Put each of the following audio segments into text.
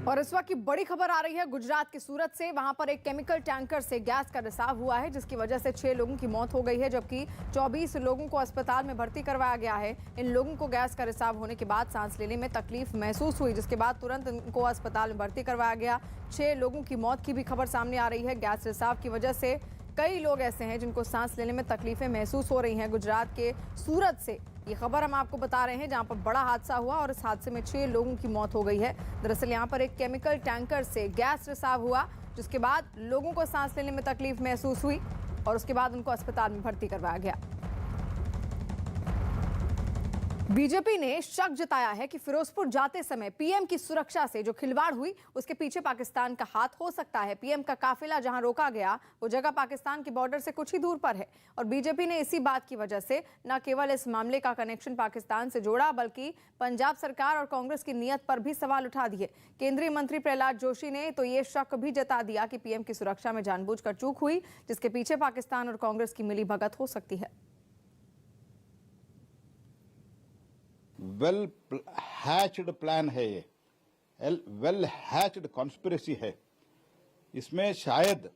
और इस वक्त की बड़ी खबर आ रही है गुजरात के सूरत से। वहां पर एक केमिकल टैंकर से गैस का रिसाव हुआ है, जिसकी वजह से 6 लोगों की मौत हो गई है, जबकि 24 लोगों को अस्पताल में भर्ती करवाया गया है। इन लोगों को गैस का रिसाव होने के बाद सांस लेने में तकलीफ महसूस हुई, जिसके बाद तुरंत इनको अस्पताल में भर्ती करवाया गया। 6 लोगों की मौत की भी खबर सामने आ रही है। गैस रिसाव की वजह से कई लोग ऐसे हैं जिनको सांस लेने में तकलीफें महसूस हो रही हैं। गुजरात के सूरत से ये खबर हम आपको बता रहे हैं, जहां पर बड़ा हादसा हुआ और इस हादसे में 6 लोगों की मौत हो गई है। दरअसल यहां पर एक केमिकल टैंकर से गैस रिसाव हुआ, जिसके बाद लोगों को सांस लेने में तकलीफ महसूस हुई और उसके बाद उनको अस्पताल में भर्ती करवाया गया। बीजेपी ने शक जताया है कि फिरोजपुर जाते समय पीएम की सुरक्षा से जो खिलवाड़ हुई, उसके पीछे पाकिस्तान का हाथ हो सकता है। पीएम का काफिला जहां रोका गया, वो जगह पाकिस्तान के बॉर्डर से कुछ ही दूर पर है और बीजेपी ने इसी बात की वजह से न केवल इस मामले का कनेक्शन पाकिस्तान से जोड़ा, बल्कि पंजाब सरकार और कांग्रेस की नीयत पर भी सवाल उठा दिए। केंद्रीय मंत्री प्रहलाद जोशी ने तो ये शक भी जता दिया कि पीएम की सुरक्षा में जानबूझकर चूक हुई, जिसके पीछे पाकिस्तान और कांग्रेस की मिलीभगत हो सकती है। वेल हैच्ड प्लान है ये, वेल हैच्ड कॉन्स्पिरेसी है। इसमें शायद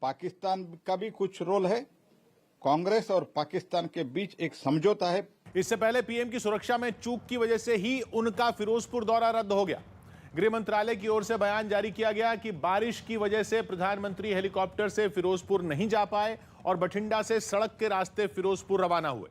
पाकिस्तान का भी कुछ रोल है। कांग्रेस और पाकिस्तान के बीच एक समझौता है। इससे पहले पीएम की सुरक्षा में चूक की वजह से ही उनका फिरोजपुर दौरा रद्द हो गया। गृह मंत्रालय की ओर से बयान जारी किया गया कि बारिश की वजह से प्रधानमंत्री हेलीकॉप्टर से फिरोजपुर नहीं जा पाए और बठिंडा से सड़क के रास्ते फिरोजपुर रवाना हुए।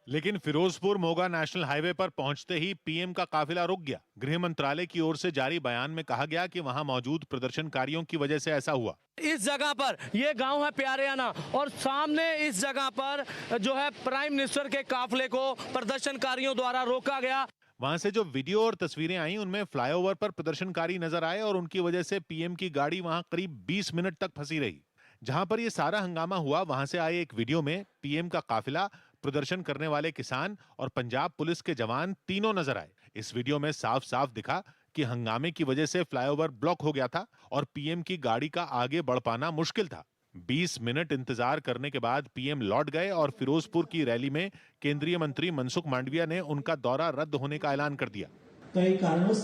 लेकिन फिरोजपुर मोगा नेशनल हाईवे पर पहुंचते ही पीएम का काफिला रुक गया। गृह मंत्रालय की ओर से जारी बयान में कहा गया कि वहां मौजूद प्रदर्शनकारियों की वजह से ऐसा हुआ। इस जगह पर यह गांव है प्यारेआना और सामने इस जगह पर जो है प्राइम मिनिस्टर के काफिले को प्रदर्शनकारियों द्वारा रोका गया। वहां से जो वीडियो और तस्वीरें आई, उनमें फ्लाईओवर पर प्रदर्शनकारी नजर आए और उनकी वजह से पीएम की गाड़ी वहां करीब 20 मिनट तक फंसी रही। जहां पर यह सारा हंगामा हुआ, वहां से आए एक वीडियो में पीएम का काफिला, प्रदर्शन करने वाले किसान और पंजाब पुलिस के जवान तीनों नजर आए। इस वीडियो में साफ साफ दिखा कि हंगामे की वजह से फ्लाईओवर ब्लॉक हो गया था और पीएम की गाड़ी का आगे बढ़ पाना मुश्किल था। 20 मिनट इंतजार करने के बाद पीएम लौट गए और फिरोजपुर की रैली में केंद्रीय मंत्री मनसुख मांडविया ने उनका दौरा रद्द होने का ऐलान कर दिया। कई कारणों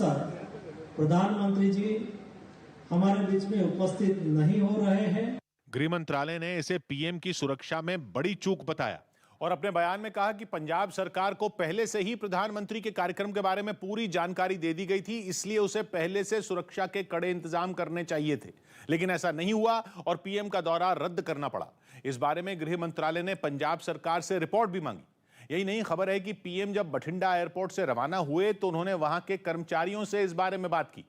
प्रधानमंत्री जी हमारे बीच में उपस्थित नहीं हो रहे हैं। गृह मंत्रालय ने इसे पीएम की सुरक्षा में बड़ी चूक बताया और अपने बयान में कहा कि पंजाब सरकार को पहले से ही प्रधानमंत्री के कार्यक्रम के बारे में पूरी जानकारी दे दी गई थी, इसलिए उसे पहले से सुरक्षा के कड़े इंतजाम करने चाहिए थे। लेकिन ऐसा नहीं हुआ और पीएम का दौरा रद्द करना पड़ा। इस बारे में गृह मंत्रालय ने पंजाब सरकार से रिपोर्ट भी मांगी। यही नहीं, खबर है कि पीएम जब बठिंडा एयरपोर्ट से रवाना हुए तो उन्होंने वहां के कर्मचारियों से इस बारे में बात की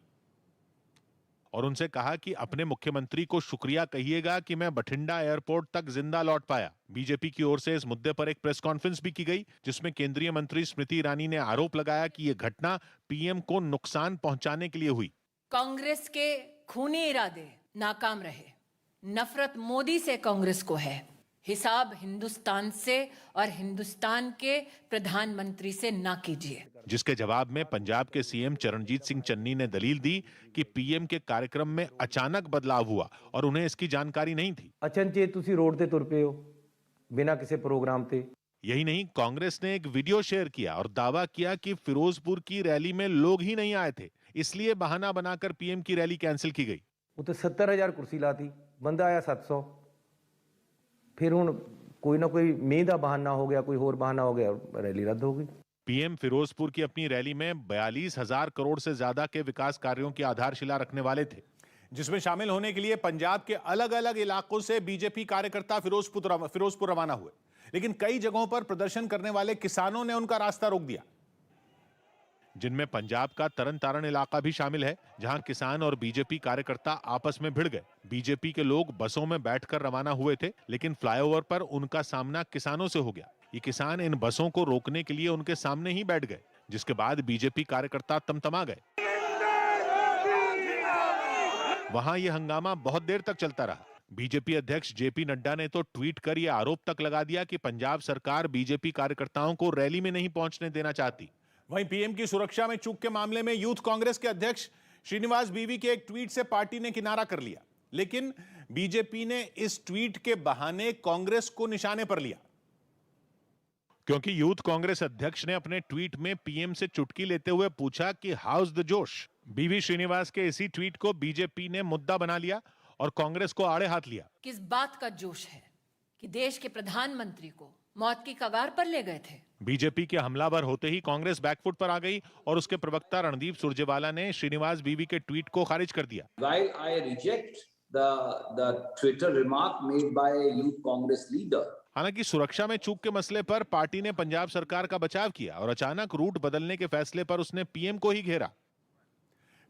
और उनसे कहा कि अपने मुख्यमंत्री को शुक्रिया कहिएगा कि मैं बठिंडा एयरपोर्ट तक जिंदा लौट पाया। बीजेपी की ओर से इस मुद्दे पर एक प्रेस कॉन्फ्रेंस भी की गई, जिसमें केंद्रीय मंत्री स्मृति ईरानी ने आरोप लगाया कि यह घटना पीएम को नुकसान पहुंचाने के लिए हुई। कांग्रेस के खूनी इरादे नाकाम रहे। नफरत मोदी से कांग्रेस को है, हिसाब हिंदुस्तान से और हिंदुस्तान के प्रधानमंत्री से ना कीजिए। जिसके जवाब में पंजाब के सीएम चरणजीत सिंह चन्नी ने दलील दी कि पीएम के कार्यक्रम में अचानक बदलाव हुआ और उन्हें इसकी जानकारी नहीं थी। अचनचेत तुसी रोड ते तुर पे हो बिना किसी प्रोग्राम ते। यही नहीं, कांग्रेस ने एक वीडियो शेयर किया और दावा किया कि फिरोजपुर की रैली में लोग ही नहीं आए थे, इसलिए बहाना बनाकर पीएम की रैली कैंसिल की गई। वो तो 70,000 कुर्सी लाती, बंदा आया 700। फिर हुण कोई ना कोई मींह दा बहाना हो गया, कोई होर बहाना हो गया, रैली रद्द हो गई। पीएम फिरोजपुर की अपनी रैली में 42,000 करोड़ से ज्यादा के विकास कार्यों की आधारशिला रखने वाले थे, जिसमें शामिल होने के लिए पंजाब के अलग अलग इलाकों से बीजेपी कार्यकर्ता फिरोजपुर रवाना हुए। लेकिन कई जगहों पर प्रदर्शन करने वाले किसानों ने उनका रास्ता रोक दिया, जिनमें पंजाब का तरन तारण इलाका भी शामिल है, जहां किसान और बीजेपी कार्यकर्ता आपस में भिड़ गए। बीजेपी के लोग बसों में बैठकर रवाना हुए थे, लेकिन फ्लाईओवर पर उनका सामना किसानों से हो गया। ये किसान इन बसों को रोकने के लिए उनके सामने ही बैठ गए, जिसके बाद बीजेपी कार्यकर्ता तमतमा गए। वहां यह हंगामा बहुत देर तक चलता रहा। बीजेपी अध्यक्ष जेपी नड्डा ने तो ट्वीट कर यह आरोप तक लगा दिया कि पंजाब सरकार बीजेपी कार्यकर्ताओं को रैली में नहीं पहुंचने देना चाहती। वहीं पीएम की सुरक्षा में चूक के मामले में यूथ कांग्रेस के अध्यक्ष श्रीनिवास बीवी के एक ट्वीट से पार्टी ने किनारा कर लिया, लेकिन बीजेपी ने इस ट्वीट के बहाने कांग्रेस को निशाने पर लिया, क्योंकि यूथ कांग्रेस अध्यक्ष ने अपने ट्वीट में पीएम से चुटकी लेते हुए पूछा कि हाउस द जोश। बीवी श्रीनिवास के इसी ट्वीट को बीजेपी ने मुद्दा बना लिया और कांग्रेस को आड़े हाथ लिया। किस बात का जोश है कि देश के प्रधानमंत्री को मौत की कगार पर ले गए थे। बीजेपी के हमलावर होते ही कांग्रेस बैकफुट पर आ गई और उसके प्रवक्ता रणदीप सुरजेवाला ने श्रीनिवास बीवी के ट्वीट को खारिज कर दिया। While I reject the Twitter remark made by youth Congress leader, हालांकि सुरक्षा में चूक के मसले पर पार्टी ने पंजाब सरकार का बचाव किया और अचानक रूट बदलने के फैसले पर उसने पीएम को ही घेरा।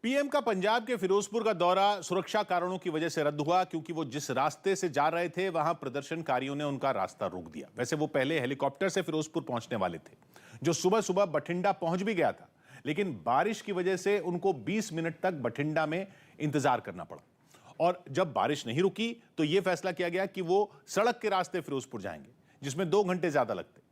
पीएम का पंजाब के फिरोजपुर का दौरा सुरक्षा कारणों की वजह से रद्द हुआ क्योंकि वो जिस रास्ते से जा रहे थे वहां प्रदर्शनकारियों ने उनका रास्ता रोक दिया। वैसे वो पहले हेलीकॉप्टर से फिरोजपुर पहुंचने वाले थे, जो सुबह सुबह बठिंडा पहुंच भी गया था, लेकिन बारिश की वजह से उनको 20 मिनट तक बठिंडा में इंतजार करना पड़ा और जब बारिश नहीं रुकी तो यह फैसला किया गया कि वो सड़क के रास्ते फिरोजपुर जाएंगे, जिसमें 2 घंटे ज्यादा लगते।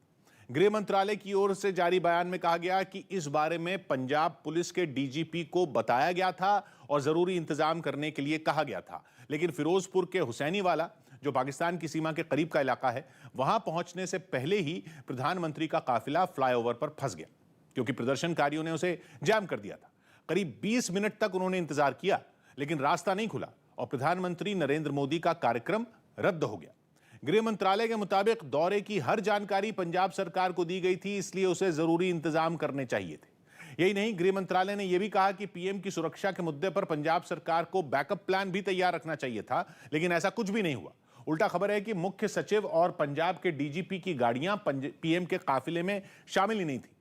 गृह मंत्रालय की ओर से जारी बयान में कहा गया कि इस बारे में पंजाब पुलिस के डीजीपी को बताया गया था और जरूरी इंतजाम करने के लिए कहा गया था, लेकिन फिरोजपुर के हुसैनीवाला, जो पाकिस्तान की सीमा के करीब का इलाका है, वहां पहुंचने से पहले ही प्रधानमंत्री का काफिला फ्लाईओवर पर फंस गया क्योंकि प्रदर्शनकारियों ने उसे जाम कर दिया था। करीब 20 मिनट तक उन्होंने इंतजार किया, लेकिन रास्ता नहीं खुला और प्रधानमंत्री नरेंद्र मोदी का कार्यक्रम रद्द हो गया। गृह मंत्रालय के मुताबिक दौरे की हर जानकारी पंजाब सरकार को दी गई थी, इसलिए उसे जरूरी इंतजाम करने चाहिए थे। यही नहीं, गृह मंत्रालय ने यह भी कहा कि पीएम की सुरक्षा के मुद्दे पर पंजाब सरकार को बैकअप प्लान भी तैयार रखना चाहिए था, लेकिन ऐसा कुछ भी नहीं हुआ। उल्टा खबर है कि मुख्य सचिव और पंजाब के डीजीपी की गाड़ियां पीएम के काफिले में शामिल ही नहीं थी।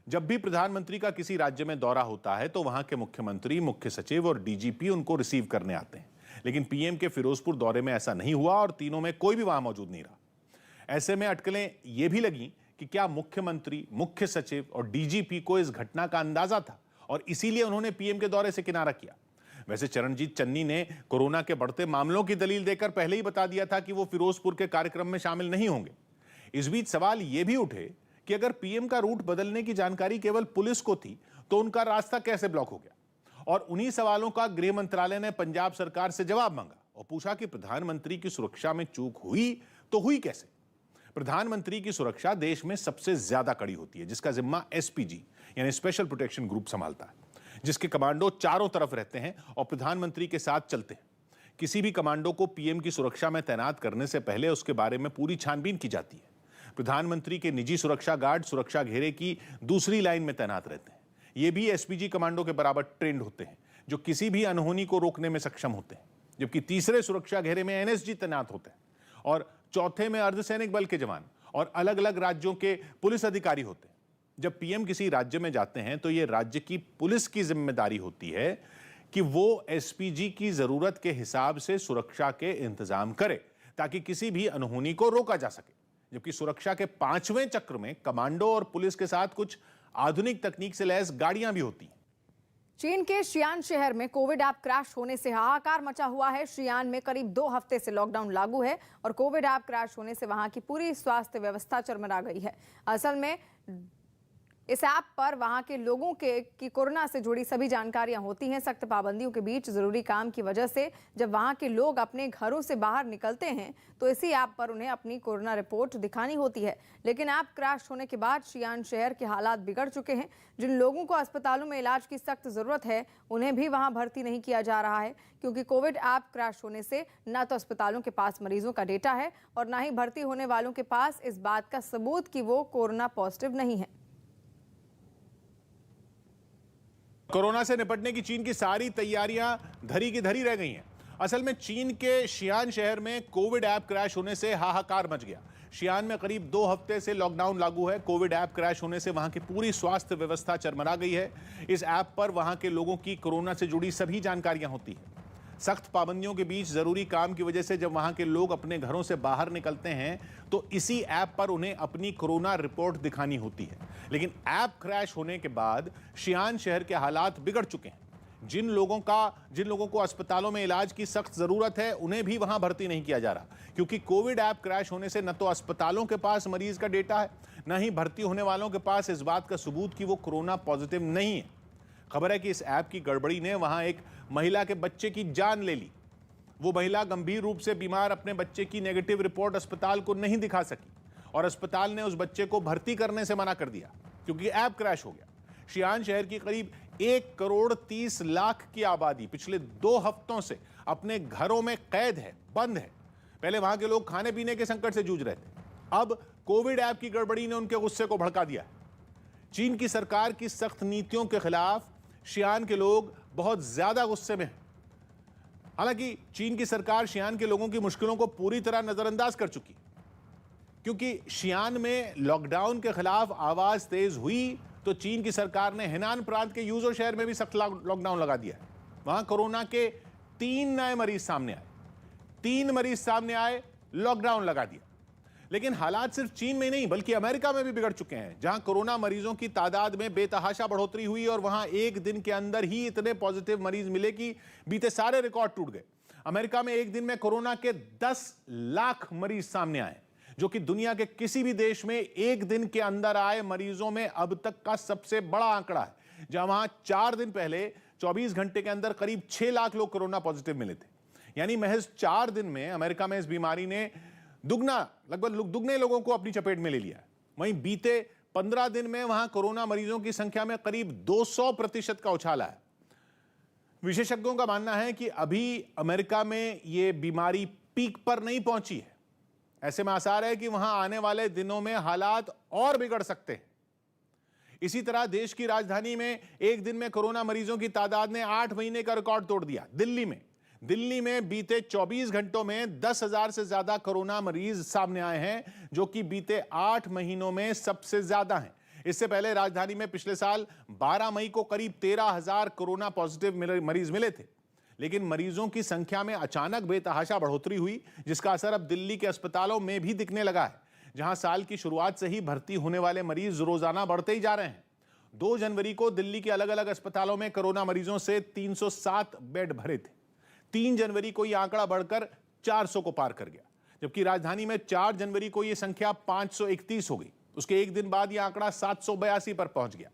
जब भी प्रधानमंत्री का किसी राज्य में दौरा होता है तो वहां के मुख्यमंत्री, मुख्य सचिव और डीजीपी उनको रिसीव करने आते हैं, लेकिन पीएम के फिरोजपुर दौरे में ऐसा नहीं हुआ और तीनों में कोई भी वहां मौजूद नहीं रहा। ऐसे में अटकलें ये भी लगी कि क्या मुख्यमंत्री, मुख्य सचिव और डीजीपी को इस घटना का अंदाजा था और इसीलिए उन्होंने पीएम के दौरे से किनारा किया। वैसे चरणजीत चन्नी ने कोरोना के बढ़ते मामलों की दलील देकर पहले ही बता दिया था कि वो फिरोजपुर के कार्यक्रम में शामिल नहीं होंगे। इस बीच सवाल ये भी उठे कि अगर पीएम का रूट बदलने की जानकारी केवल पुलिस को थी तो उनका रास्ता कैसे ब्लॉक हो गया, और उन्हीं सवालों का गृह मंत्रालय ने पंजाब सरकार से जवाब मांगा और पूछा कि प्रधानमंत्री की सुरक्षा में चूक हुई तो हुई कैसे। प्रधानमंत्री की सुरक्षा देश में सबसे ज्यादा कड़ी होती है, जिसका जिम्मा एसपीजी यानी स्पेशल प्रोटेक्शन ग्रुप संभालता है, जिसके कमांडो चारों तरफ रहते हैं और प्रधानमंत्री के साथ चलते हैं। किसी भी कमांडो को पीएम की सुरक्षा में तैनात करने से पहले उसके बारे में पूरी छानबीन की जाती है। प्रधानमंत्री के निजी सुरक्षा गार्ड सुरक्षा घेरे की दूसरी लाइन में तैनात रहते हैं। ये भी एसपीजी कमांडो के बराबर ट्रेंड होते हैं, जो किसी भी अनहोनी को रोकने में सक्षम होते हैं, जबकि तीसरे सुरक्षा घेरे में एनएसजी तैनात होते हैं और चौथे में अर्धसैनिक बल के जवान और अलग अलग राज्यों के पुलिस अधिकारी होते हैं। जब पीएम किसी राज्य में जाते हैं तो ये राज्य की पुलिस की जिम्मेदारी होती है कि वो एसपीजी की जरूरत के हिसाब से सुरक्षा के इंतजाम करे ताकि किसी भी अनहोनी को रोका जा सके। जबकि सुरक्षा के 5वें चक्र में कमांडो और पुलिस के साथ कुछ आधुनिक तकनीक से लैस गाड़ियां भी होती हैं। चीन के शियान शहर में कोविड ऐप क्रैश होने से हाहाकार मचा हुआ है। शियान में करीब 2 हफ्ते से लॉकडाउन लागू है और कोविड ऐप क्रैश होने से वहां की पूरी स्वास्थ्य व्यवस्था चरमरा गई है। असल में इस ऐप पर वहां के लोगों की कोरोना से जुड़ी सभी जानकारियां होती हैं। सख्त पाबंदियों के बीच जरूरी काम की वजह से जब वहां के लोग अपने घरों से बाहर निकलते हैं तो इसी ऐप पर उन्हें अपनी कोरोना रिपोर्ट दिखानी होती है। लेकिन ऐप क्रैश होने के बाद शियान शहर के हालात बिगड़ चुके हैं। जिन लोगों को अस्पतालों में इलाज की सख्त जरूरत है उन्हें भी वहां भर्ती नहीं किया जा रहा है, क्योंकि कोविड ऐप क्रैश होने से न तो अस्पतालों के पास मरीजों का डेटा है और न ही भर्ती होने वालों के पास इस बात का सबूत कि वो कोरोना पॉजिटिव नहीं है। कोरोना से निपटने की चीन की सारी तैयारियां धरी की धरी रह गई हैं। असल में चीन के शियान शहर में कोविड ऐप क्रैश होने से हाहाकार मच गया। शियान में करीब 2 हफ्ते से लॉकडाउन लागू है। कोविड ऐप क्रैश होने से वहां की पूरी स्वास्थ्य व्यवस्था चरमरा गई है। इस ऐप पर वहां के लोगों की कोरोना से जुड़ी सभी जानकारियां होती हैं। सख्त पाबंदियों के बीच जरूरी काम की वजह से जब वहां के लोग अपने घरों से बाहर निकलते हैं तो इसी ऐप पर उन्हें अपनी कोरोना रिपोर्ट दिखानी होती है। लेकिन ऐप क्रैश होने के बाद शियान शहर के हालात बिगड़ चुके हैं। जिन लोगों को अस्पतालों में इलाज की सख्त जरूरत है उन्हें भी वहां भर्ती नहीं किया जा रहा, क्योंकि कोविड ऐप क्रैश होने से न तो अस्पतालों के पास मरीज का डेटा है, न ही भर्ती होने वालों के पास इस बात का सबूत कि वो कोरोना पॉजिटिव नहीं है। खबर है कि इस ऐप की गड़बड़ी ने वहां एक महिला के बच्चे की जान ले ली। वो महिला गंभीर रूप से बीमार अपने बच्चे की नेगेटिव रिपोर्ट अस्पताल को नहीं दिखा सकी और अस्पताल ने उस बच्चे को भर्ती करने से मना कर दिया क्योंकि ऐप क्रैश हो गया। शियान शहर की करीब 1,30,00,000 की आबादी पिछले 2 हफ्तों से अपने घरों में कैद है, बंद है। पहले वहां के लोग खाने पीने के संकट से जूझ रहे थे, अब कोविड ऐप की गड़बड़ी ने उनके गुस्से को भड़का दिया। चीन की सरकार की सख्त नीतियों के खिलाफ शियान के लोग बहुत ज्यादा गुस्से में हैं। हालांकि चीन की सरकार शियान के लोगों की मुश्किलों को पूरी तरह नजरअंदाज कर चुकी, क्योंकि शियान में लॉकडाउन के खिलाफ आवाज तेज हुई तो चीन की सरकार ने हेनान प्रांत के यूजो शहर में भी सख्त लॉकडाउन लगा दिया। वहां कोरोना के 3 नए मरीज सामने आए, 3 मरीज सामने आए, लॉकडाउन लगा दिया। लेकिन हालात सिर्फ चीन में नहीं बल्कि अमेरिका में भी बिगड़ चुके हैं, जहां कोरोना मरीजों की तादाद में बेतहाशा बढ़ोतरी हुई और वहां एक दिन के अंदर ही इतने पॉजिटिव मरीज मिले कि बीते सारे रिकॉर्ड टूट गए। अमेरिका में एक दिन में कोरोना के 10 लाख मरीज सामने आए, जो कि दुनिया के किसी भी देश में एक दिन के अंदर आए मरीजों में अब तक का सबसे बड़ा आंकड़ा है। जहां वहां 4 दिन पहले 24 घंटे के अंदर करीब 6 लाख लोग कोरोना पॉजिटिव मिले थे। यानी महज 4 दिन में अमेरिका में इस बीमारी ने लगभग दुगने लोगों को अपनी चपेट में ले लिया। वहीं बीते 15 दिन में वहां कोरोना मरीजों की संख्या में करीब 200% का उछाल आया। विशेषज्ञों का मानना है कि अभी अमेरिका में यह बीमारी पीक पर नहीं पहुंची है। ऐसे में आसार है कि वहां आने वाले दिनों में हालात और बिगड़ सकते हैं। इसी तरह देश की राजधानी में एक दिन में कोरोना मरीजों की तादाद ने 8 महीने का रिकॉर्ड तोड़ दिया। दिल्ली में बीते 24 घंटों में 10,000 से ज्यादा कोरोना मरीज सामने आए हैं, जो कि बीते 8 महीनों में सबसे ज्यादा हैं। इससे पहले राजधानी में पिछले साल 12 मई को करीब 13,000 कोरोना पॉजिटिव मरीज मिले थे। लेकिन मरीजों की संख्या में अचानक बेतहाशा बढ़ोतरी हुई, जिसका असर अब दिल्ली के अस्पतालों में भी दिखने लगा है, जहां साल की शुरुआत से ही भर्ती होने वाले मरीज रोजाना बढ़ते ही जा रहे हैं। 2 जनवरी को दिल्ली के अलग अलग अस्पतालों में कोरोना मरीजों से 307 बेड भरे थे। 3 जनवरी को यह आंकड़ा बढ़कर 400 को पार कर गया, जबकि राजधानी में 4 जनवरी को यह संख्या 531 हो गई। उसके एक दिन बाद यह आंकड़ा 782 पर पहुंच गया।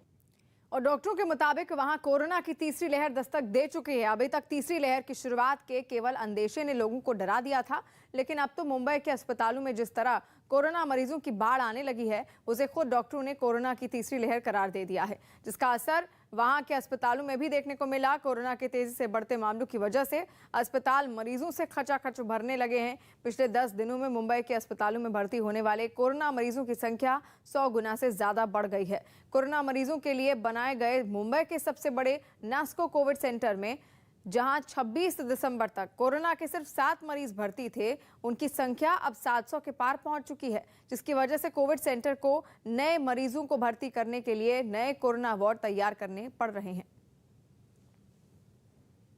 और डॉक्टरों के मुताबिक वहां कोरोना की तीसरी लहर दस्तक दे चुकी है। अभी तक तीसरी लहर की शुरुआत के केवल अंदेशे ने लोगों को डरा दिया था, लेकिन अब तो मुंबई के अस्पतालों में जिस तरह कोरोना मरीजों की बाढ़ आने लगी है, उसे खुद डॉक्टरों ने कोरोना की तीसरी लहर करार दे दिया है, जिसका असर वहां के अस्पतालों में भी देखने को मिला। कोरोना के तेजी से बढ़ते मामलों की वजह से अस्पताल मरीजों से खचाखच भरने लगे हैं। पिछले 10 दिनों में मुंबई के अस्पतालों में भर्ती होने वाले कोरोना मरीजों की संख्या 100 गुना से ज्यादा बढ़ गई है। कोरोना मरीजों के लिए बनाए गए मुंबई के सबसे बड़े नास्को कोविड सेंटर में, जहां 26 दिसंबर तक कोरोना के सिर्फ 7 मरीज भर्ती थे, उनकी संख्या अब 700 के पार पहुंच चुकी है, जिसकी वजह से कोविड सेंटर को नए मरीजों को भर्ती करने के लिए नए कोरोना वार्ड तैयार करने पड़ रहे हैं।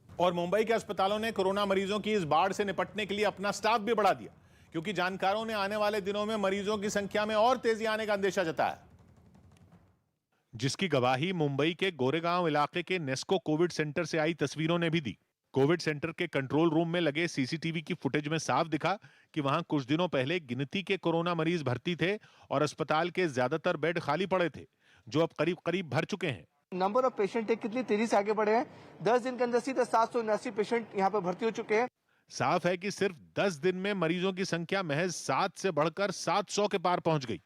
और मुंबई के अस्पतालों ने कोरोना मरीजों की इस बाढ़ से निपटने के लिए अपना स्टाफ भी बढ़ा दिया, क्योंकि जानकारों ने आने वाले दिनों में मरीजों की संख्या में और तेजी आने का अंदेशा जताया, जिसकी गवाही मुंबई के गोरेगांव इलाके के नेस्को कोविड सेंटर से आई तस्वीरों ने भी दी। कोविड सेंटर के कंट्रोल रूम में लगे सीसीटीवी की फुटेज में साफ दिखा कि वहां कुछ दिनों पहले गिनती के कोरोना मरीज भर्ती थे और अस्पताल के ज्यादातर बेड खाली पड़े थे, जो अब करीब करीब भर चुके हैं। नंबर ऑफ पेशेंट कितनी तेजी से आगे बढ़े हैं। 10 दिन के अंदर सीधे 779 पेशेंट यहाँ पे भर्ती हो चुके हैं। साफ है कि सिर्फ 10 दिन में मरीजों की संख्या महज 7 से बढ़कर 700 के पार पहुंच गई,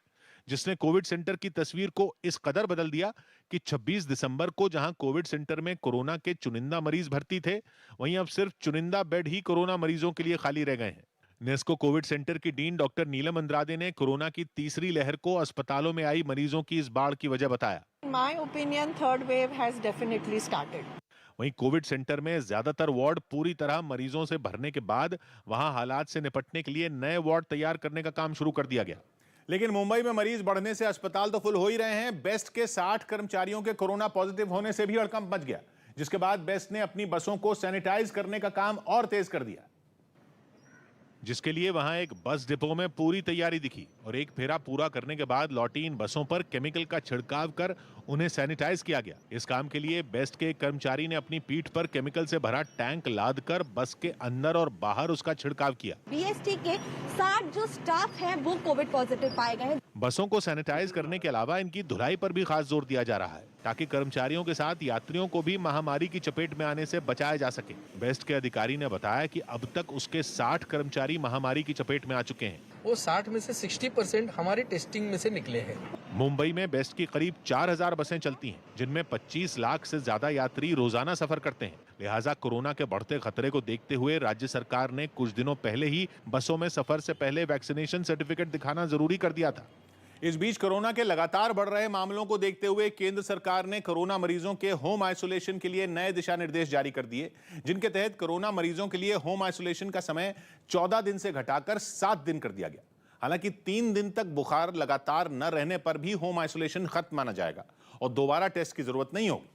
जिसने कोविड सेंटर की तस्वीर को इस कदर बदल दिया कि 26 दिसंबर को जहां कोविड सेंटर में कोरोना के चुनिंदा मरीज भर्ती थे, वहीं अब सिर्फ चुनिंदा बेड ही कोरोना मरीजों के लिए खाली रह गए हैं। नेस्को कोविड सेंटर की डीन डॉक्टर नीलम अंद्रादे ने कोरोना की तीसरी लहर को अस्पतालों में आई मरीजों की इस बाढ़ की वजह बताया। My opinion, third wave has definitely started. वहीं कोविड सेंटर में ज्यादातर वार्ड पूरी तरह मरीजों से भरने के बाद वहां हालात से निपटने के लिए नए वार्ड तैयार करने का काम शुरू कर दिया गया। लेकिन मुंबई में मरीज बढ़ने से अस्पताल तो फुल हो ही रहे हैं। बेस्ट के 60 कर्मचारियों के कोरोना पॉजिटिव होने से भी हड़कंप मच गया, जिसके बाद बेस्ट ने अपनी बसों को सैनिटाइज करने का काम और तेज कर दिया, जिसके लिए वहां एक बस डिपो में पूरी तैयारी दिखी और एक फेरा पूरा करने के बाद लौटी इन बसों पर केमिकल का छिड़काव कर उन्हें सैनिटाइज किया गया। इस काम के लिए बेस्ट के एक कर्मचारी ने अपनी पीठ पर केमिकल से भरा टैंक लादकर बस के अंदर और बाहर उसका छिड़काव किया। बीएसटी के 60 जो स्टाफ हैं वो कोविड पॉजिटिव पाए गए हैं। बसों को सैनिटाइज करने के अलावा इनकी धुलाई पर भी खास जोर दिया जा रहा है, ताकि कर्मचारियों के साथ यात्रियों को भी महामारी की चपेट में आने से बचाया जा सके। बेस्ट के अधिकारी ने बताया कि अब तक उसके 60 कर्मचारी महामारी की चपेट में आ चुके हैं। वो 60 में से 60% हमारे टेस्टिंग में से निकले हैं। मुंबई में बेस्ट की करीब 4000 बसें चलती हैं, जिनमें 25 लाख से ज्यादा यात्री रोजाना सफर करते हैं। लिहाजा कोरोना के बढ़ते खतरे को देखते हुए राज्य सरकार ने कुछ दिनों पहले ही बसों में सफर से पहले वैक्सीनेशन सर्टिफिकेट दिखाना जरूरी कर दिया था। इस बीच कोरोना के लगातार बढ़ रहे मामलों को देखते हुए केंद्र सरकार ने कोरोना मरीजों के होम आइसोलेशन के लिए नए दिशा निर्देश जारी कर दिए, जिनके तहत कोरोना मरीजों के लिए होम आइसोलेशन का समय 14 दिन से घटाकर 7 दिन कर दिया गया। हालांकि 3 दिन तक बुखार लगातार न रहने पर भी होम आइसोलेशन खत्म माना जाएगा और दोबारा टेस्ट की जरूरत नहीं होगी।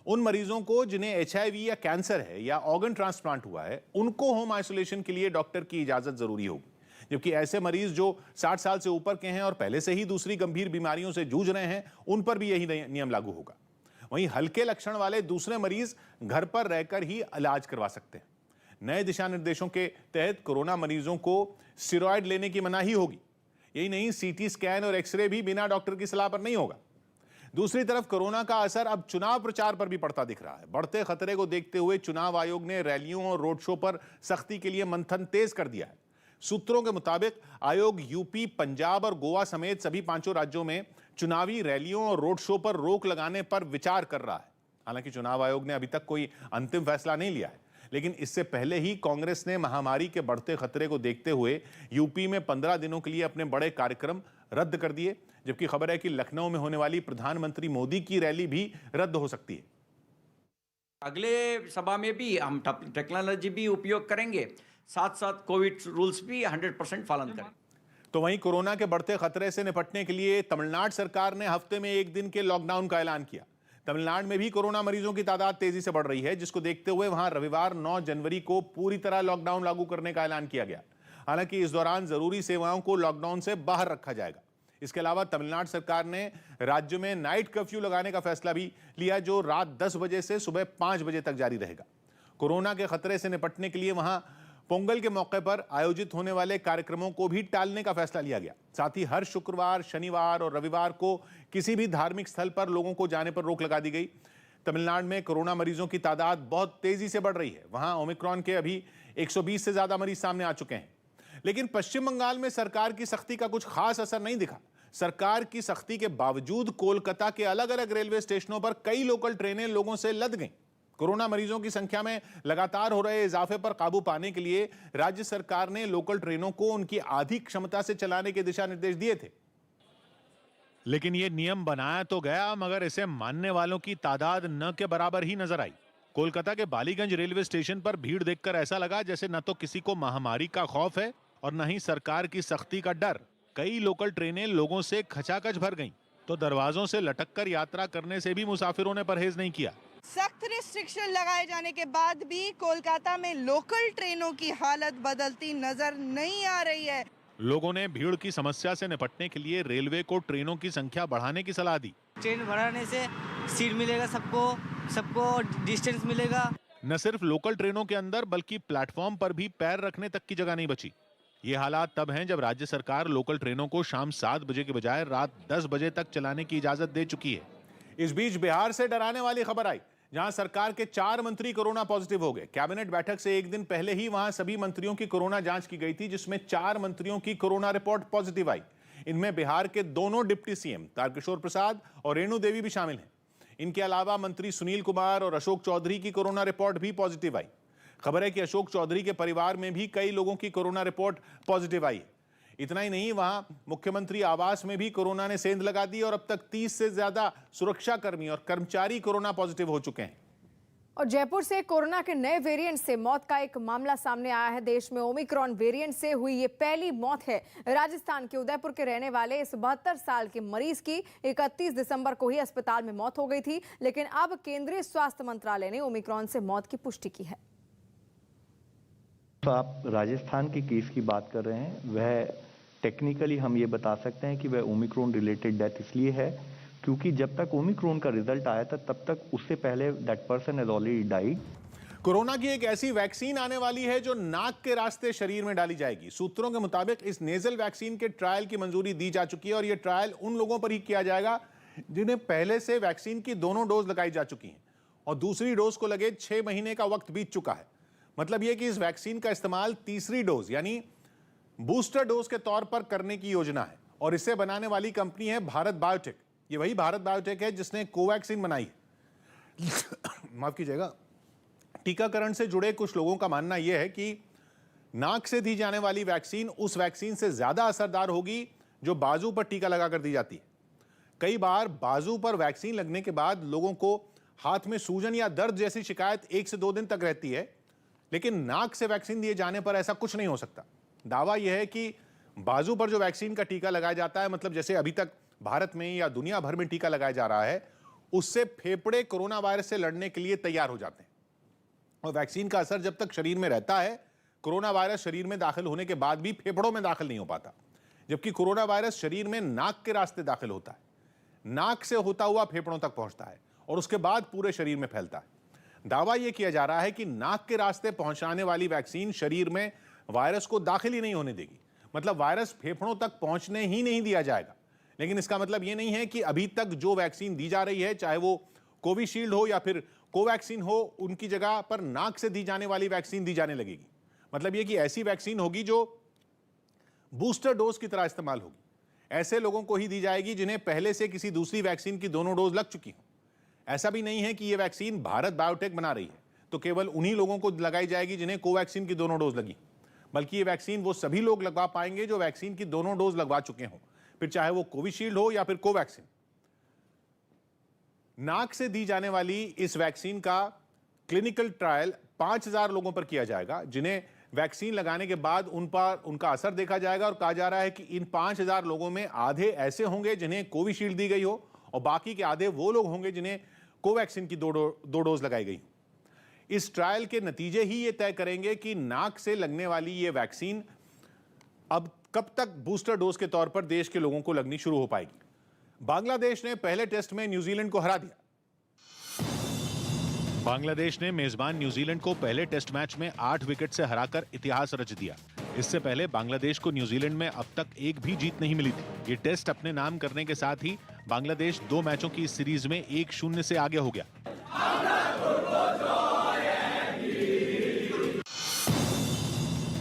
उन मरीजों को जिन्हें HIV या कैंसर है या ऑर्गन ट्रांसप्लांट हुआ है, उनको होम आइसोलेशन के लिए डॉक्टर की इजाजत जरूरी होगी, जबकि ऐसे मरीज जो 60 साल से ऊपर के हैं और पहले से ही दूसरी गंभीर बीमारियों से जूझ रहे हैं, उन पर भी यही नियम लागू होगा। वहीं हल्के लक्षण वाले दूसरे मरीज घर पर रहकर ही इलाज करवा सकते हैं। नए दिशा निर्देशों के तहत कोरोना मरीजों को स्टेरॉयड लेने की मनाही होगी। यही नहीं, CT स्कैन और एक्सरे भी बिना डॉक्टर की सलाह पर नहीं होगा। दूसरी तरफ कोरोना का असर अब चुनाव प्रचार पर भी पड़ता दिख रहा है। बढ़ते खतरे को देखते हुए चुनाव आयोग ने रैलियों और रोड शो पर सख्ती के लिए मंथन तेज कर दिया है। सूत्रों के मुताबिक आयोग यूपी, पंजाब और गोवा समेत सभी 5 राज्यों में चुनावी रैलियों और रोड शो पर रोक लगाने पर विचार कर रहा है। हालांकि चुनाव आयोग ने अभी तक कोई अंतिम फैसला नहीं लिया है, लेकिन इससे पहले ही कांग्रेस ने महामारी के बढ़ते खतरे को देखते हुए यूपी में 15 दिनों के लिए अपने बड़े कार्यक्रम रद्द कर दिए, जबकि खबर है कि लखनऊ में होने वाली प्रधानमंत्री मोदी की रैली भी रद्द हो सकती है। अगले सभा में भी हम टेक्नोलॉजी भी उपयोग करेंगे, साथ साथ कोविड रूल्स भी 100% पालन करें। तो वहीं कोरोना के बढ़ते खतरे से निपटने के लिए तमिलनाडु सरकार ने हफ्ते में 1 दिन के लॉकडाउन का ऐलान किया। तमिलनाडु में भी कोरोना मरीजों की तादाद तेजी से बढ़ रही है, जिसको देखते हुए वहां रविवार 9 जनवरी को पूरी तरह लॉकडाउन लागू करने का ऐलान किया गया। हालांकि इस दौरान जरूरी सेवाओं को लॉकडाउन से बाहर रखा जाएगा। इसके अलावा तमिलनाडु सरकार ने राज्य में नाइट कर्फ्यू लगाने का फैसला भी लिया, जो रात 10 बजे से सुबह 5 बजे तक जारी रहेगा। कोरोना के खतरे से निपटने के लिए वहां पोंगल के मौके पर आयोजित होने वाले कार्यक्रमों को भी टालने का फैसला लिया गया। साथ ही हर शुक्रवार, शनिवार और रविवार को किसी भी धार्मिक स्थल पर लोगों को जाने पर रोक लगा दी गई। तमिलनाडु में कोरोना मरीजों की तादाद बहुत तेजी से बढ़ रही है। वहां ओमिक्रॉन के अभी 120 से ज्यादा मरीज सामने आ चुके हैं। लेकिन पश्चिम बंगाल में सरकार की सख्ती का कुछ खास असर नहीं दिखा। सरकार की सख्ती के बावजूद कोलकाता के अलग अलग रेलवे स्टेशनों पर कई लोकल ट्रेनें लोगों से लद गईं। कोरोना मरीजों की संख्या में लगातार हो रहे इजाफे पर काबू पाने के लिए राज्य सरकार ने लोकल ट्रेनों को उनकी आधी क्षमता से चलाने के दिशा निर्देश दिए थे। लेकिन यह नियम बनाया तो गया, मगर इसे मानने वालों की तादाद न के बराबर ही नजर आई। कोलकाता के बालीगंज रेलवे स्टेशन पर भीड़ देखकर ऐसा लगा जैसे न तो किसी को महामारी का खौफ है और न ही सरकार की सख्ती का डर। कई लोकल ट्रेनें लोगों से खचाखच भर गईं, तो दरवाजों से लटककर यात्रा करने से भी मुसाफिरों ने परहेज नहीं किया। सख्त रिस्ट्रिक्शन लगाए जाने के बाद भी कोलकाता में लोकल ट्रेनों की हालत बदलती नजर नहीं आ रही है। लोगों ने भीड़ की समस्या से निपटने के लिए रेलवे को ट्रेनों की संख्या बढ़ाने की सलाह दी। ट्रेन बढ़ाने से सीट मिलेगा सबको डिस्टेंस मिलेगा। न सिर्फ लोकल ट्रेनों के अंदर बल्कि प्लेटफॉर्म पर भी पैर रखने तक की जगह नहीं बची। ये हालात तब हैं जब राज्य सरकार लोकल ट्रेनों को शाम 7 बजे के बजाय रात 10 बजे तक चलाने की इजाजत दे चुकी है। इस बीच बिहार से डराने वाली खबर आई, जहां सरकार के 4 मंत्री कोरोना पॉजिटिव हो गए। कैबिनेट बैठक से 1 दिन पहले ही वहां सभी मंत्रियों की कोरोना जांच की गई थी, जिसमें 4 मंत्रियों की कोरोना रिपोर्ट पॉजिटिव आई। इनमें बिहार के दोनों डिप्टी CM तारकिशोर प्रसाद और रेणु देवी भी शामिल हैं। इनके अलावा मंत्री सुनील कुमार और अशोक चौधरी की कोरोना रिपोर्ट भी पॉजिटिव आई। खबर है कि अशोक चौधरी के परिवार में भी कई लोगों की कोरोना रिपोर्ट पॉजिटिव आई है। इतना ही नहीं, वहां मुख्यमंत्री आवास में भी कोरोना ने सेंध लगा दी और अब तक 30 से ज्यादा सुरक्षाकर्मी और कर्मचारी कोरोना पॉजिटिव हो चुके हैं। और जयपुर से कोरोना के नए वेरिएंट से मौत का एक मामला सामने आया है। देश में ओमिक्रॉन वेरिएंट से हुई ये पहली मौत है। राजस्थान के उदयपुर के रहने वाले इस 72 साल के मरीज की 31 दिसंबर को ही अस्पताल में मौत हो गई थी, लेकिन अब केंद्रीय स्वास्थ्य मंत्रालय ने ओमिक्रॉन से मौत की पुष्टि की है। तो आप राजस्थान के केस की बात कर रहे हैं, वह टेक्निकली हम ये बता सकते हैं कि वह ओमिक्रॉन रिलेटेड डेथ इसलिए है क्योंकि जब तक ओमिक्रॉन का रिजल्ट आया था तब तक उससे पहले that person has already died. Corona की एक ऐसी वैक्सीन आने वाली है जो नाक के रास्ते शरीर में डाली जाएगी। सूत्रों के मुताबिक इस नेजल वैक्सीन के ट्रायल की मंजूरी दी जा चुकी है और यह ट्रायल उन लोगों पर ही किया जाएगा जिन्हें पहले से वैक्सीन की दोनों डोज लगाई जा चुकी हैं और दूसरी डोज को लगे 6 महीने का वक्त बीत चुका है। मतलब यह कि इस वैक्सीन का इस्तेमाल तीसरी डोज यानी बूस्टर डोज के तौर पर करने की योजना है और इसे बनाने वाली कंपनी है भारत बायोटेक। ये वही भारत बायोटेक है जिसने कोवैक्सीन बनाई है। माफ कीजिएगा। टीकाकरण से जुड़े कुछ लोगों का मानना यह है कि नाक से दी जाने वाली वैक्सीन उस वैक्सीन से ज्यादा असरदार होगी जो बाजू पर टीका लगाकर दी जाती है। कई बार बाजू पर वैक्सीन लगने के बाद लोगों को हाथ में सूजन या दर्द जैसी शिकायत 1 से 2 दिन तक रहती है, लेकिन नाक से वैक्सीन दिए जाने पर ऐसा कुछ नहीं हो सकता। दावा यह है कि बाजू पर जो वैक्सीन का टीका लगाया जाता है, मतलब जैसे अभी तक भारत में या दुनिया भर में टीका लगाया जा रहा है, उससे फेफड़े कोरोना वायरस से लड़ने के लिए तैयार हो जाते हैं। और वैक्सीन का असर जब तक शरीर में रहता है, कोरोना वायरस शरीर में दाखिल होने के बाद भी फेफड़ों में दाखिल नहीं हो पाता, जबकि कोरोना वायरस शरीर में नाक के रास्ते दाखिल होता है, नाक से होता हुआ फेफड़ों तक पहुंचता है और उसके बाद पूरे शरीर में फैलता है। दावा यह किया जा रहा है कि नाक के रास्ते पहुंचाने वाली वैक्सीन शरीर में वायरस को दाखिल ही नहीं होने देगी, मतलब वायरस फेफड़ों तक पहुंचने ही नहीं दिया जाएगा। लेकिन इसका मतलब यह नहीं है कि अभी तक जो वैक्सीन दी जा रही है, चाहे वो कोविशील्ड हो या फिर कोवैक्सीन हो, उनकी जगह पर नाक से दी जाने वाली वैक्सीन दी जाने लगेगी। मतलब यह कि ऐसी वैक्सीन होगी जो बूस्टर डोज की तरह इस्तेमाल होगी। ऐसे लोगों को ही दी जाएगी जिन्हें पहले से किसी दूसरी वैक्सीन की दोनों डोज लग चुकी हो। ऐसा भी नहीं है कि यह वैक्सीन भारत बायोटेक बना रही है तो केवल उन्हीं लोगों को लगाई जाएगी जिन्हें कोवैक्सीन की दोनों डोज लगी, बल्कि ये वैक्सीन वो सभी लोग लगवा पाएंगे जो वैक्सीन की दोनों डोज लगवा चुके हों, फिर चाहे वो कोविशील्ड हो या फिर कोवैक्सीन। नाक से दी जाने वाली इस वैक्सीन का क्लिनिकल ट्रायल 5000 लोगों पर किया जाएगा, जिन्हें वैक्सीन लगाने के बाद उन पर उनका असर देखा जाएगा। और कहा जा रहा है कि इन 5000 लोगों में आधे ऐसे होंगे जिन्हें कोविशील्ड दी गई हो और बाकी के आधे वो लोग होंगे जिन्हें कोवैक्सीन की दो डोज लगाई गई। इस ट्रायल के नतीजे ही ये तय करेंगे कि नाक से लगने वाली ये वैक्सीन अब कब तक बूस्टर डोज के तौर पर देश के लोगों को लगनी शुरू हो पाएगी। बांग्लादेश ने पहले टेस्ट में न्यूजीलैंड को हरा दिया। बांग्लादेश ने मेजबान न्यूजीलैंड को पहले टेस्ट मैच में 8 विकेट से हराकर इतिहास रच दिया। इससे पहले बांग्लादेश को न्यूजीलैंड में अब तक एक भी जीत नहीं मिली थी। ये टेस्ट अपने नाम करने के साथ ही बांग्लादेश 2 मैचों की इस सीरीज में 1-0 से आगे हो गया।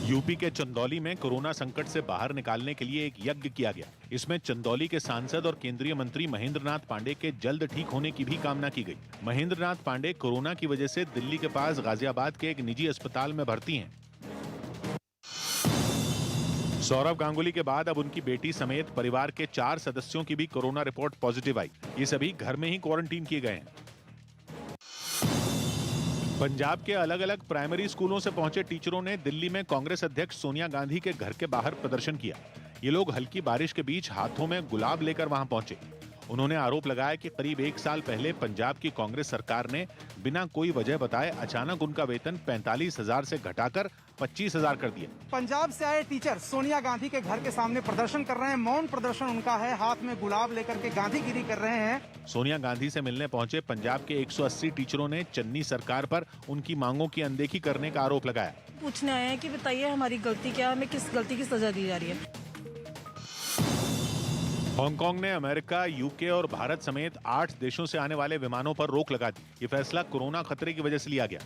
यूपी के चंदौली में कोरोना संकट से बाहर निकालने के लिए एक यज्ञ किया गया। इसमें चंदौली के सांसद और केंद्रीय मंत्री महेंद्र नाथ पांडे के जल्द ठीक होने की भी कामना की गई। महेंद्र नाथ पांडे कोरोना की वजह से दिल्ली के पास गाजियाबाद के एक निजी अस्पताल में भर्ती हैं। सौरव गांगुली के बाद अब उनकी बेटी समेत परिवार के 4 सदस्यों की भी कोरोना रिपोर्ट पॉजिटिव आई। ये सभी घर में ही क्वारंटीन किए गए हैं। पंजाब के अलग अलग प्राइमरी स्कूलों से पहुंचे टीचरों ने दिल्ली में कांग्रेस अध्यक्ष सोनिया गांधी के घर के बाहर प्रदर्शन किया। ये लोग हल्की बारिश के बीच हाथों में गुलाब लेकर वहां पहुंचे। उन्होंने आरोप लगाया कि करीब 1 साल पहले पंजाब की कांग्रेस सरकार ने बिना कोई वजह बताए अचानक उनका वेतन 45,000 से घटाकर 25,000 कर दिया। पंजाब से आए टीचर सोनिया गांधी के घर के सामने प्रदर्शन कर रहे हैं। मौन प्रदर्शन उनका है, हाथ में गुलाब लेकर के गांधीगिरी कर रहे हैं। सोनिया गांधी से मिलने पहुंचे पंजाब के 180 टीचरों ने चन्नी सरकार पर उनकी मांगों की अनदेखी करने का आरोप लगाया। पूछने आए हैं कि बताइए हमारी गलती क्या है, हमें किस गलती की सजा दी जा रही है। हांगकांग ने अमेरिका, यूके और भारत समेत 8 देशों से आने वाले विमानों पर रोक लगा दी। ये फैसला कोरोना खतरे की वजह से लिया गया।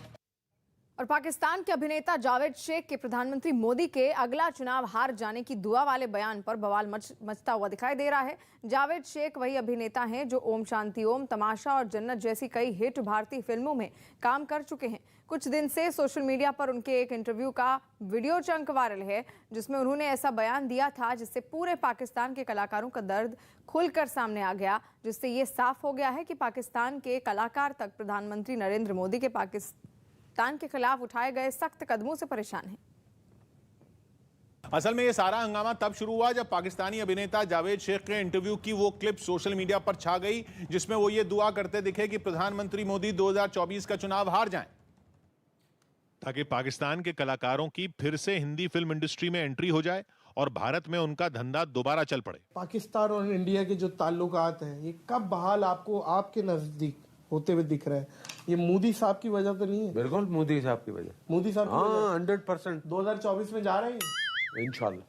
और पाकिस्तान के अभिनेता जावेद शेख के प्रधानमंत्री मोदी के अगला चुनाव हार जाने की दुआ वाले बयान पर बवाल मचता हुआ दिखाई दे रहा है। जावेद शेख वही अभिनेता हैं जो ओम शांति ओम, तमाशा और जन्नत जैसी कई हिट भारतीय फिल्मों में काम कर चुके हैं। कुछ दिन से सोशल मीडिया पर उनके एक इंटरव्यू का वीडियो चंक वायरल है जिसमें उन्होंने ऐसा बयान दिया था जिससे पूरे पाकिस्तान के कलाकारों का दर्द खुलकर सामने आ गया, जिससे ये साफ हो गया है कि पाकिस्तान के कलाकार तक प्रधानमंत्री नरेंद्र मोदी के पाकिस्तान के खिलाफ उठाए गए सख्त कदमों से परेशान हैं। असल में ये सारा हंगामा तब शुरू हुआ जब पाकिस्तानी अभिनेता जावेद शेख के इंटरव्यू की वो क्लिप सोशल मीडिया पर छा गई जिसमें वो ये दुआ करते दिखे कि प्रधानमंत्री मोदी 2024 का चुनाव हार जाएं, ताकि पाकिस्तान के कलाकारों की फिर से हिंदी फिल्म इंडस्ट्री में एंट्री हो जाए और भारत में उनका धंधा दोबारा चल पड़े। पाकिस्तान और इंडिया के जो ताल्लुकात हैं, ये कब बहाल आपको आपके नजदीक होते हुए दिख रहे हैं? ये मोदी साहब की वजह तो नहीं है? बिल्कुल मोदी साहब की वजह। मोदी साहब की वजह 100%। 2024 में जा रहे हैं इंशाल्लाह।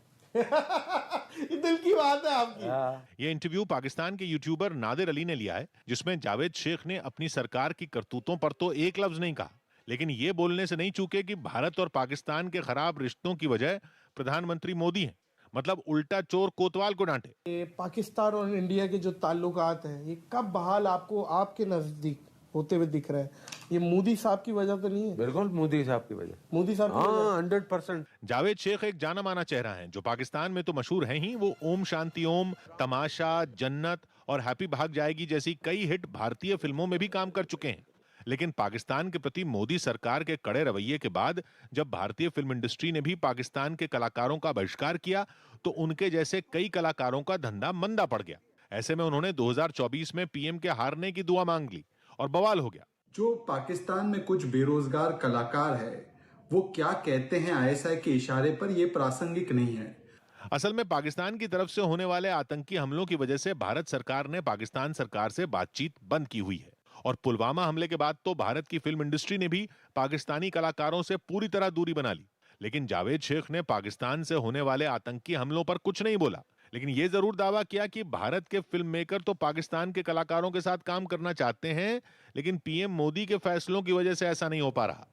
ये दिल की बात है आपकी। ये इंटरव्यू पाकिस्तान के यूट्यूबर नादिर अली ने लिया है, जिसमें जावेद शेख ने अपनी सरकार की करतूतों पर तो एक लफ्ज नहीं कहा, लेकिन ये बोलने से नहीं चूके कि भारत और पाकिस्तान के खराब रिश्तों की वजह प्रधानमंत्री मोदी हैं। मतलब उल्टा चोर कोतवाल को डांटे। ये पाकिस्तान और इंडिया के जो ताल्लुकात हैं ये कब बहाल आपको आपके नजदीक होते हुए दिख रहा है? ये मोदी साहब की वजह तो नहीं है? बिल्कुल मोदी साहब की वजह। मोदी साहब की वजह। 100%। जावेद शेख एक जाना माना चेहरा है जो पाकिस्तान में तो मशहूर हैं ही, वो ओम शांति ओम, तमाशा, जन्नत और हैप्पी भाग जाएगी जैसी कई हिट भारतीय फिल्मों में भी काम कर चुके हैं। लेकिन पाकिस्तान के प्रति मोदी सरकार के कड़े रवैये के बाद जब भारतीय फिल्म इंडस्ट्री ने भी पाकिस्तान के कलाकारों का बहिष्कार किया तो उनके जैसे कई कलाकारों का धंधा मंदा पड़ गया। ऐसे में उन्होंने 2024 में पीएम के हारने की दुआ मांग ली और बवाल हो गया। जो पाकिस्तान में कुछ बेरोजगार कलाकार है वो क्या कहते हैं आईएसआई के इशारे पर, ये प्रासंगिक नहीं है। असल में पाकिस्तान की तरफ से होने वाले आतंकी हमलों की वजह से भारत सरकार ने पाकिस्तान सरकार से बातचीत बंद की हुई है और पुलवामा हमले के बाद तो भारत की फिल्म इंडस्ट्री ने भी पाकिस्तानी कलाकारों से पूरी तरह दूरी बना ली। लेकिन जावेद शेख ने पाकिस्तान से होने वाले आतंकी हमलों पर कुछ नहीं बोला, लेकिन यह जरूर दावा किया कि भारत के फिल्म मेकर तो पाकिस्तान के कलाकारों के साथ काम करना चाहते हैं, लेकिन पीएम मोदी के फैसलों की वजह से ऐसा नहीं हो पा रहा।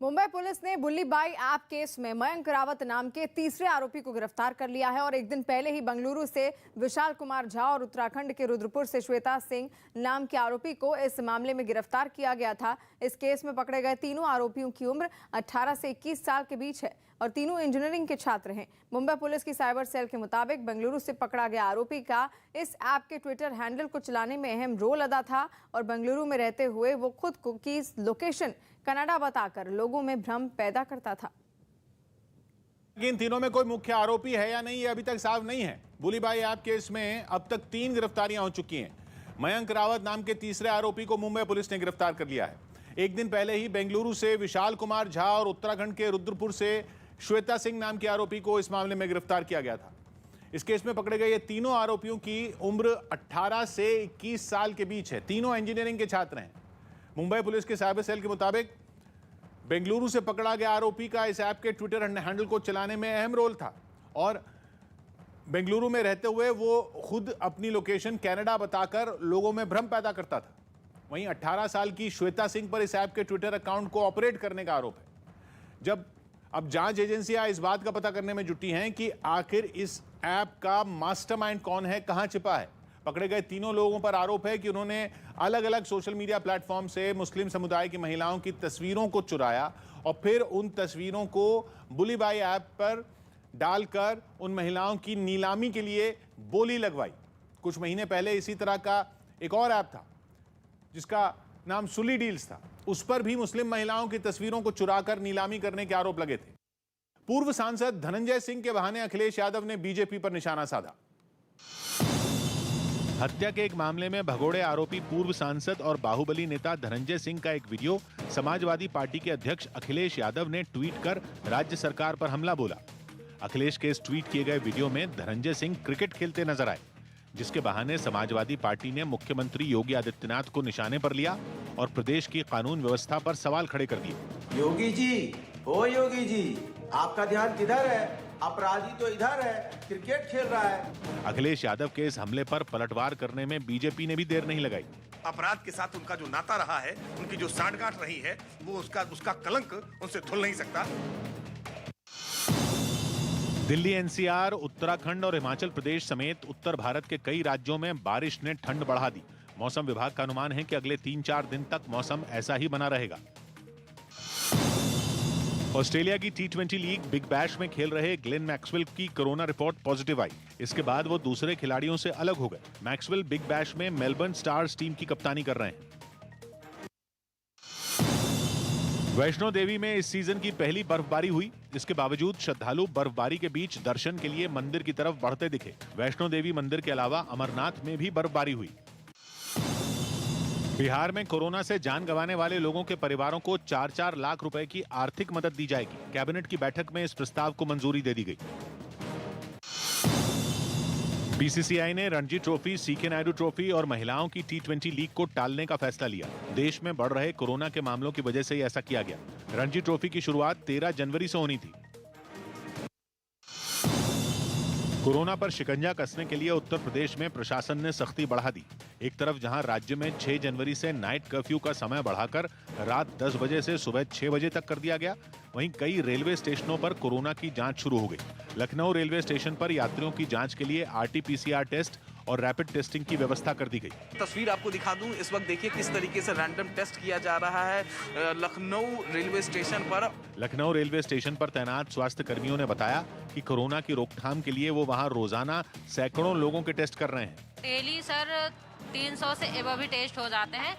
मुंबई पुलिस ने बुल्ली बाई ऐप केस में मयंक रावत नाम के तीसरे आरोपी को गिरफ्तार कर लिया है और एक दिन पहले ही बेंगलुरु से विशाल कुमार झा और उत्तराखंड के रुद्रपुर से श्वेता सिंह नाम के आरोपी को इस मामले में गिरफ्तार किया गया था। इस केस में पकड़े गए तीनों आरोपियों की उम्र 18 से 21 साल के बीच है और तीनों इंजीनियरिंग के छात्र हैं। मुंबई पुलिस की साइबर सेल के मुताबिक बेंगलुरु से पकड़ा गया आरोपी का इस ऐप के ट्विटर हैंडल को चलाने में अहम रोल अदा था और बेंगलुरु में रहते हुए वो खुद की लोकेशन कनाडा बताकर लोगों में भ्रम पैदा करता था। इन तीनों में कोई मुख्य आरोपी है या नहीं, ये अभी तक साफ नहीं है। बुल्ली बाई ऐप केस में अब तक 3 गिरफ्तारियां हो चुकी हैं। मयंक रावत नाम के तीसरे आरोपी को मुंबई पुलिस ने गिरफ्तार कर लिया है। एक दिन पहले ही बेंगलुरु से विशाल कुमार झा और उत्तराखंड के रुद्रपुर से श्वेता सिंह नाम के आरोपी को इस मामले में गिरफ्तार किया गया था। इस केस में पकड़े गए ये तीनों आरोपियों की उम्र 18 से 21 साल के बीच है। तीनों इंजीनियरिंग के छात्र हैं। मुंबई पुलिस के साइबर सेल के मुताबिक बेंगलुरु से पकड़ा गया आरोपी का इस ऐप के ट्विटर हैंडल को चलाने में अहम रोल था और बेंगलुरु में रहते हुए वो खुद अपनी लोकेशन कनाडा बताकर लोगों में भ्रम पैदा करता था। वहीं 18 साल की श्वेता सिंह पर इस ऐप के ट्विटर अकाउंट को ऑपरेट करने का आरोप है। अब जांच एजेंसियां इस बात का पता करने में जुटी हैं कि आखिर इस ऐप का मास्टरमाइंड कौन है, कहां छिपा है। पकड़े गए तीनों लोगों पर आरोप है कि उन्होंने अलग अलग सोशल मीडिया प्लेटफॉर्म से मुस्लिम समुदाय की महिलाओं की तस्वीरों को चुराया और फिर उन तस्वीरों को बुल्ली बाई ऐप पर डालकर उन महिलाओं की नीलामी के लिए बोली लगवाई। कुछ महीने पहले इसी तरह का एक और ऐप था जिसका नाम सुली डील्स था, उस पर भी मुस्लिम महिलाओं की तस्वीरों को चुराकर नीलामी करने के आरोप लगे थे। पूर्व सांसद धनंजय सिंह के बहाने अखिलेश यादव ने बीजेपी पर निशाना साधा। हत्या के एक मामले में भगोड़े आरोपी पूर्व सांसद और बाहुबली नेता धनंजय सिंह का एक वीडियो समाजवादी पार्टी के अध्यक्ष अखिलेश यादव ने ट्वीट कर राज्य सरकार पर हमला बोला। अखिलेश के इस ट्वीट किए गए वीडियो में धनंजय सिंह क्रिकेट खेलते नजर आए, जिसके बहाने समाजवादी पार्टी ने मुख्यमंत्री योगी आदित्यनाथ को निशाने पर लिया और प्रदेश की कानून व्यवस्था पर सवाल खड़े कर दिए। योगी जी, ओ योगी जी, आपका ध्यान किधर है? अपराधी तो इधर है, क्रिकेट खेल रहा है। अखिलेश यादव के इस हमले पर पलटवार करने में बीजेपी ने भी देर नहीं लगाई। अपराध के साथ उनका जो नाता रहा है, उनकी जो सांठगांठ रही है, वो उसका कलंक उनसे धुल नहीं सकता। दिल्ली, एनसीआर, उत्तराखंड और हिमाचल प्रदेश समेत उत्तर भारत के कई राज्यों में बारिश ने ठंड बढ़ा दी। मौसम विभाग का अनुमान है कि अगले 3-4 दिन तक मौसम ऐसा ही बना रहेगा। ऑस्ट्रेलिया की T20 लीग बिग बैश में खेल रहे ग्लेन मैक्सवेल की कोरोना रिपोर्ट पॉजिटिव आई। इसके बाद वो दूसरे खिलाड़ियों से अलग हो गए। मैक्सवेल बिग बैश में मेलबर्न स्टार्स टीम की कप्तानी कर रहे हैं। वैष्णो देवी में इस सीजन की पहली बर्फबारी हुई। इसके बावजूद श्रद्धालु बर्फबारी के बीच दर्शन के लिए मंदिर की तरफ बढ़ते दिखे। वैष्णो देवी मंदिर के अलावा अमरनाथ में भी बर्फबारी हुई। बिहार में कोरोना से जान गंवाने वाले लोगों के परिवारों को 4-4 लाख रुपए की आर्थिक मदद दी जाएगी। कैबिनेट की बैठक में इस प्रस्ताव को मंजूरी दे दी गई। बीसीसीआई ने Ranji trophy, CK Naidu trophy और महिलाओं की T20 लीग को टालने का फैसला लिया। देश में बढ़ रहे कोरोना के मामलों की वजह से ही ऐसा किया गया। रणजी ट्रॉफी की शुरुआत 13 जनवरी से होनी थी। कोरोना पर शिकंजा कसने के लिए उत्तर प्रदेश में प्रशासन ने सख्ती बढ़ा दी। एक तरफ जहां राज्य में 6 जनवरी से नाइट कर्फ्यू का समय बढ़ाकर रात 10 बजे से सुबह 6 बजे तक कर दिया गया, वहीं कई रेलवे स्टेशनों पर कोरोना की जांच शुरू हो गई। लखनऊ रेलवे स्टेशन पर यात्रियों की जांच के लिए RT-PCR टेस्ट और रैपिड टेस्टिंग की व्यवस्था कर दी गई। तस्वीर आपको दिखा दूं, इस वक्त देखिए किस तरीके से रैंडम टेस्ट किया जा रहा है लखनऊ रेलवे स्टेशन पर। लखनऊ रेलवे स्टेशन पर तैनात स्वास्थ्य कर्मियों ने बताया कि कोरोना की रोकथाम के लिए वो वहां रोजाना सैकड़ों लोगों के टेस्ट कर रहे हैं। डेली सर 300 से एबव भी टेस्ट हो जाते हैं।